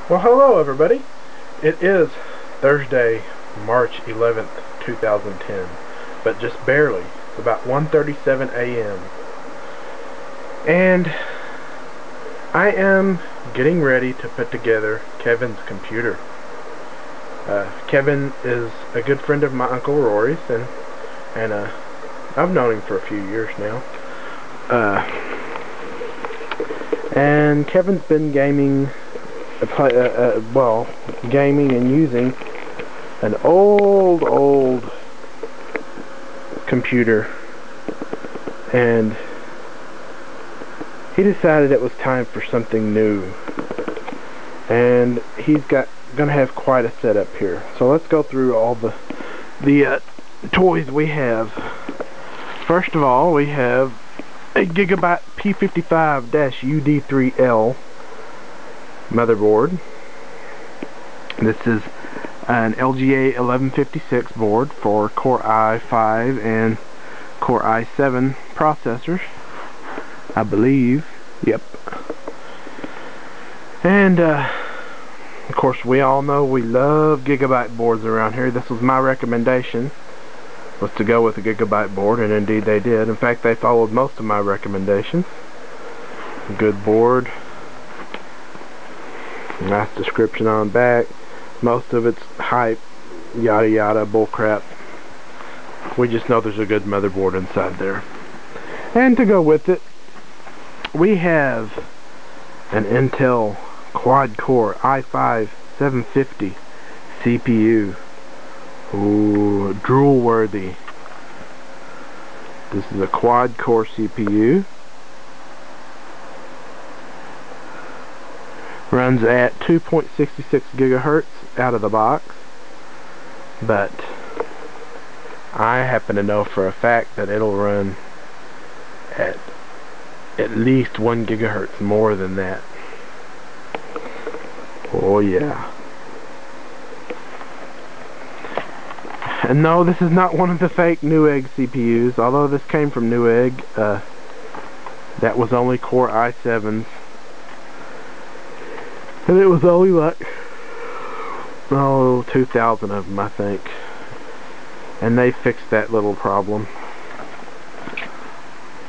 Well, hello everybody. It is Thursday, March 11th, 2010, but just barely. It's about 1:37 a.m. And I am getting ready to put together Kevin's computer. Kevin is a good friend of my Uncle Rory's, and I've known him for a few years now. And Kevin's been gaming gaming and using an old computer, and he decided it was time for something new, and he's gonna have quite a setup here. So let's go through all the toys we have. First of all, we have a Gigabyte P55-UD3L motherboard. This is an LGA 1156 board for Core i5 and Core i7 processors, I believe. Yep. And of course, we all know we love Gigabyte boards around here. This was my recommendation, was to go with a Gigabyte board, and indeed they did. In fact, they followed most of my recommendations. Good board. Nice description on back. Most of it's hype, yada yada, bullcrap. We just know there's a good motherboard inside there. And to go with it, we have an Intel quad-core i5 750 CPU. Ooh, drool-worthy. This is a quad-core CPU. Runs at 2.66 gigahertz out of the box, but I happen to know for a fact that it'll run at least 1 gigahertz more than that. Oh yeah. And no, this is not one of the fake Newegg CPUs, although this came from Newegg. That was only Core i7s. And it was only like, 2,000 of them, I think. And they fixed that little problem.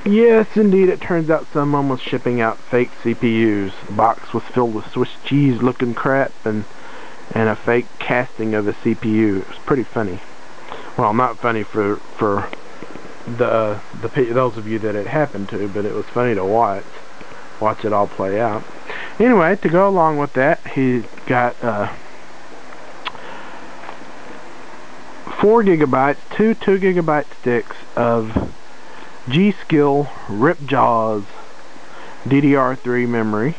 Yes, indeed, it turns out someone was shipping out fake CPUs. The box was filled with Swiss cheese looking crap and a fake casting of a CPU. It was pretty funny. Well, not funny for those of you that it happened to, but it was funny to watch it all play out. Anyway, to go along with that, he got 4 gigabytes, two 2 gigabyte sticks of G-Skill Ripjaws DDR3 memory.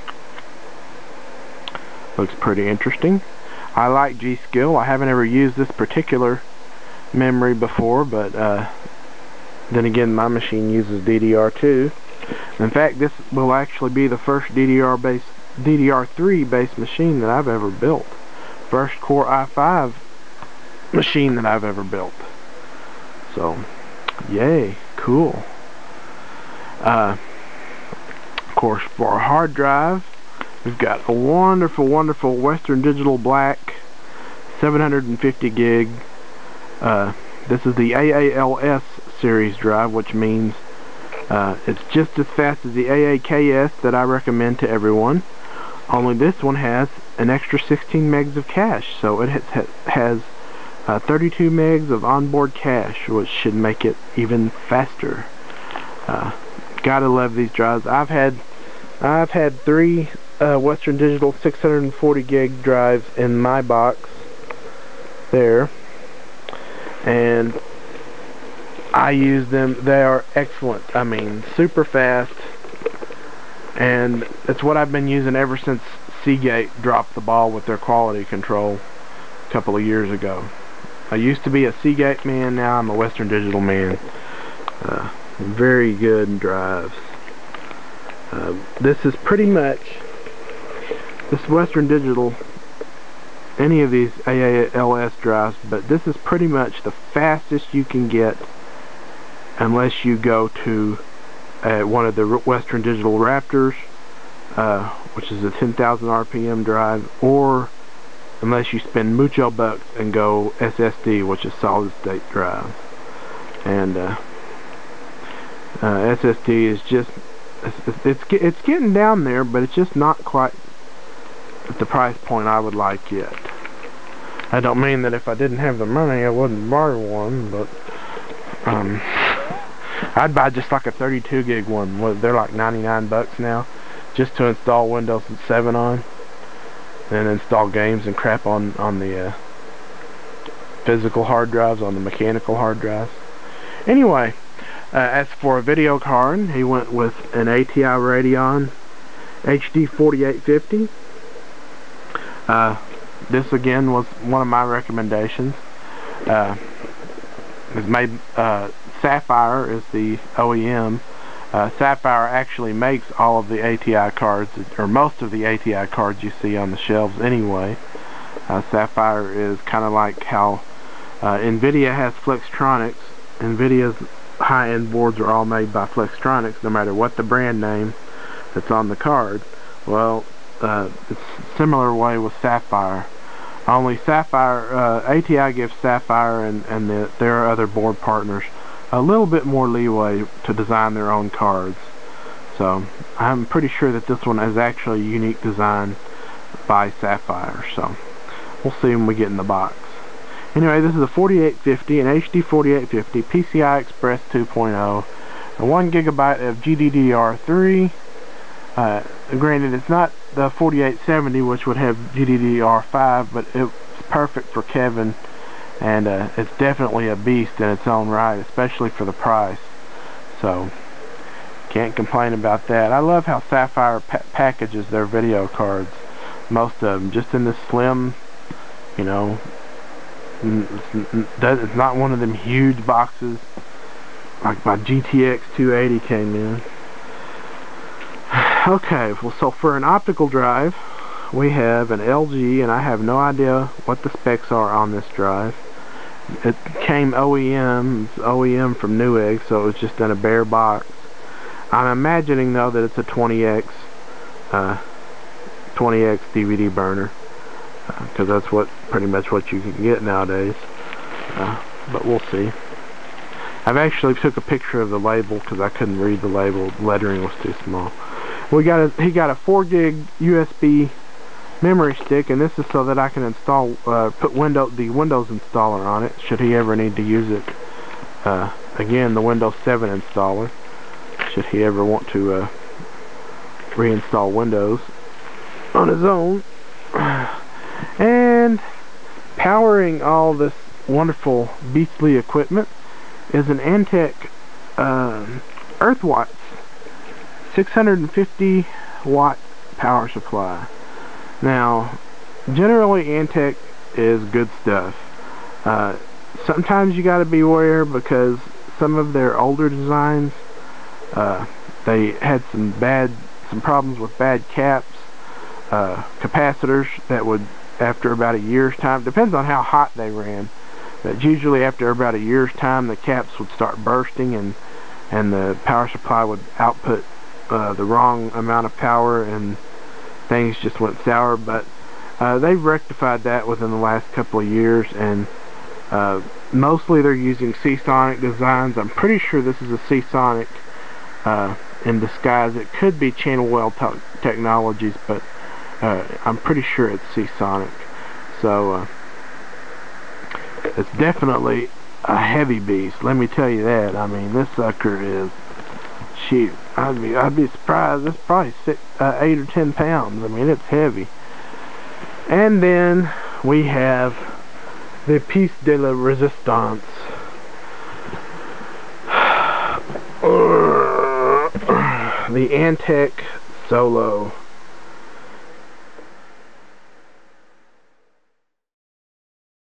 Looks pretty interesting. I like G-Skill. I haven't ever used this particular memory before, but then again, my machine uses DDR2. In fact, this will actually be the first DDR3 based machine that I've ever built. First Core i5 machine that I've ever built. So, yay, cool. Of course, for our hard drive, we've got a wonderful Western Digital Black 750 gig. This is the AALS series drive, which means it's just as fast as the AAKS that I recommend to everyone. Only this one has an extra 16 megs of cache, so it has 32 megs of onboard cache, which should make it even faster. Gotta love these drives. I've had 3 Western Digital 640 gig drives in my box there, and I use them. They are excellent. I mean, super fast, and it's what I've been using ever since Seagate dropped the ball with their quality control a couple of years ago. I used to be a Seagate man, now I'm a Western Digital man. Very good drives. This is pretty much, this Western Digital, any of these AALS drives, but this is pretty much the fastest you can get unless you go to one of the Western Digital Raptors, which is a 10,000 RPM drive, or unless you spend mucho bucks and go SSD, which is solid state drive. And SSD is just it's getting down there, but it's just not quite at the price point I would like yet. I don't mean that if I didn't have the money I wouldn't buy one, but I'd buy just like a 32 gig one. They're like 99 bucks now, just to install Windows 7 on, and install games and crap on the physical hard drives, on the mechanical hard drives. Anyway, as for a video card, he went with an ATI Radeon HD 4850. This again was one of my recommendations. It's made, Sapphire is the OEM. Sapphire actually makes all of the ATI cards, or most of the ATI cards you see on the shelves anyway. Sapphire is kind of like how Nvidia has Flextronics. Nvidia's high-end boards are all made by Flextronics, no matter what the brand name that's on the card. Well, it's a similar way with Sapphire. Only Sapphire, ATI gives Sapphire and their other board partners a little bit more leeway to design their own cards. So I'm pretty sure that this one is actually a unique design by Sapphire. So we'll see when we get in the box. Anyway, this is a 4850, an HD 4850, PCI Express 2.0, and 1 gigabyte of GDDR3. Granted, it's not the 4870, which would have GDDR5, but it's perfect for Kevin, and it's definitely a beast in its own right, especially for the price. So can't complain about that. I love how Sapphire packages their video cards. Most of them just in this slim, you know, it's not one of them huge boxes like my GTX 280 came in. Okay, well, so for an optical drive, we have an LG, and I have no idea what the specs are on this drive. It came OEM from Newegg, so it was just in a bare box. I'm imagining though that it's a 20x DVD burner, because that's pretty much what you can get nowadays. But we'll see. I've actually took a picture of the label because I couldn't read the label. The lettering was too small. He got a 4 gig USB memory stick, and this is so that I can install, put the Windows installer on it, should he ever need to use it. Again, the Windows 7 installer, should he ever want to reinstall Windows on his own. And powering all this wonderful beastly equipment is an Antec Earthwatts 650 watt power supply. Now, generally Antec is good stuff. Sometimes you gotta beware, because some of their older designs, they had some problems with bad caps, capacitors that would, after about a year's time, depends on how hot they ran, but usually after about a year's time the caps would start bursting, and the power supply would output the wrong amount of power, and things just went sour. But they've rectified that within the last couple of years, and mostly they're using Seasonic designs. I'm pretty sure this is a Seasonic in disguise. It could be Channelwell Technologies, but I'm pretty sure it's Seasonic. So it's definitely a heavy beast, let me tell you that. I mean, this sucker is, shoot, I'd be surprised. It's probably 8 or 10 pounds. I mean, it's heavy. And then we have the piece de la resistance, the Antec Solo